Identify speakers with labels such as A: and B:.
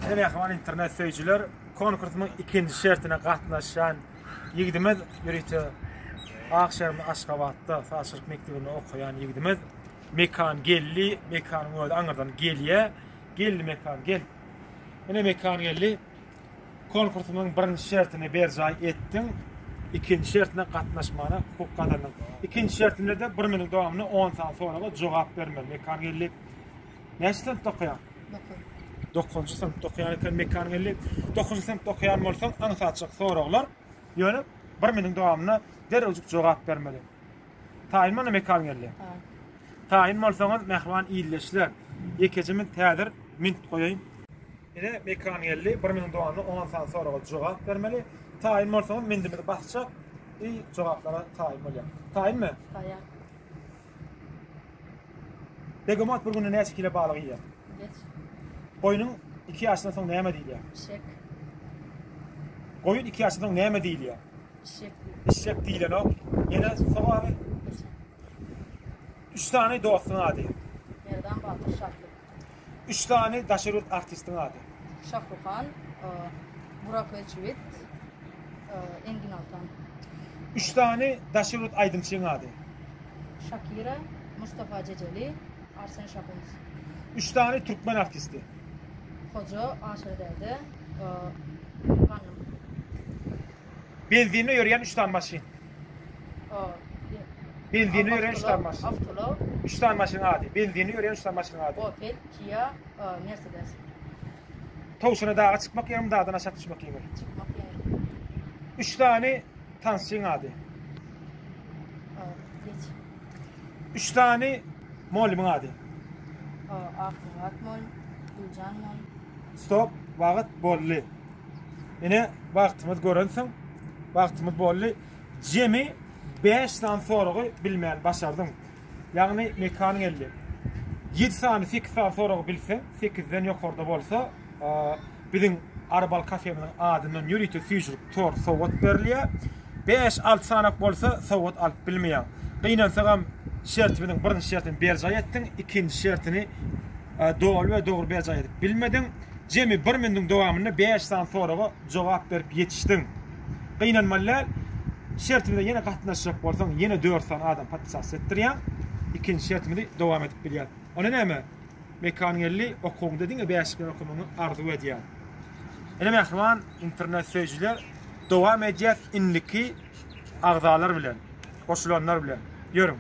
A: Ene mehman internet söýüjüler konkursynyň ikinji şertine gatnaşan ýigidimiz ýürüýte Akşam Aşgabatda Saşyk mektebinde okuyan ýigidimiz mekan gelli, mekan öňe aňyrdan gelli mekan gel. Ene mekan gelli konkursynyň birinji şertine berjay etdiň, ikinji şertine gatnaşmana hukuk gadarlyň. İkinji şertinde de 1 minut dowamyny 10 saat sonra jogap bermeli. Mekan gelli näçe sınıfda okuyan? 9-njy sınıfda okuyan eken mekan gelli 9-njy sınıfda okuyan bolsaň aňsatçyk soragylar ýöne 1 minut dowamyny derejik jogap bermeli. Taýin mana mekan gelli. Taýin bolsaňyz mehman iýleşler. Ýekejimi täzir minut goýaýyn. Ene mekan gelli 1 minut dowamyny 10 saat sonra jogap bermeli. Taýin bolsaňyz mendimde basjak jogaplara taýin bolýar. Taýinmi?
B: Taýin.
A: Begemat bir güne näçe kile balyk ýer?
B: Geç.
A: Goýunyň 2 ýaşdan soň näme diýilýär?
B: Şek.
A: Goýun 2 ýaşdan soň näme diýilýär?
B: Şek.
A: Şek diýilýär o. Ýene soňaby 3 tane dostuň ady.
B: Merdan Batyr Şakir.
A: 3 tane daşerut artistiň ady.
B: Şahruhan, Burak Özçivit, Engin Altan.
A: 3 tane daşerut aýdymçyň ady.
B: Şakira, Mustafa Ceceli, Arsen Şakunz.
A: 3 tane türkmen artisti.
B: Hoca Aşirederde, Ganım.
A: Bildiğini ýörýän 3 tane maşyn. Bildiğini ýörýän 3 tane maşyn.
B: Avtolo.
A: 3 tane maşyn ady. Bildiğini ýörýän 3 tane maşyn ady.
B: Opel, Kia, Mercedes.
A: Towşuna dağa çykmak ýerem dağdan aşağı düşmek ýeler.
B: Çıkmak yani.
A: 3 tane tansçyň ady.
B: Geç.
A: 3 tane molimiň ady.
B: Akmol, Gülcanmol.
A: Stop, wagt bolly. Ene wagtymyz görensiň. Wagtymyz bolly. Jemi 5 saat soragy bilmän başardyň. Ýagny mekan geldi. 7 saat 8 saat soragy bilse, 8den ýokarda bolsa, biziň Arbal kafeminiň adynyň ýürüýte süýjülik tor sowat berilýär. 5-6 saat bolsa sowat alyp bilmeýär. Gynansaňam şertimiň birinji şertini berjay etdiň, ikinji şertini dogry we dogry berjay edip bilmediň. Jemi 1 minutiň dowamyny 5 saat sonra jogap berip ýetişdiň. Gynanmalar şertimde ýene gatnaşjak bolsaň, ýene 4 saat adam patsas etdirýär. İkinji şertimi dowam edip bilýär. Ona näme? Mekan gelli okuň dediň 5 gün okumagy arzu edýär. Ene mehman internet söýüjler dowam edýär inliki agzalar bilen, goşulanlar bilen. Ýörüm.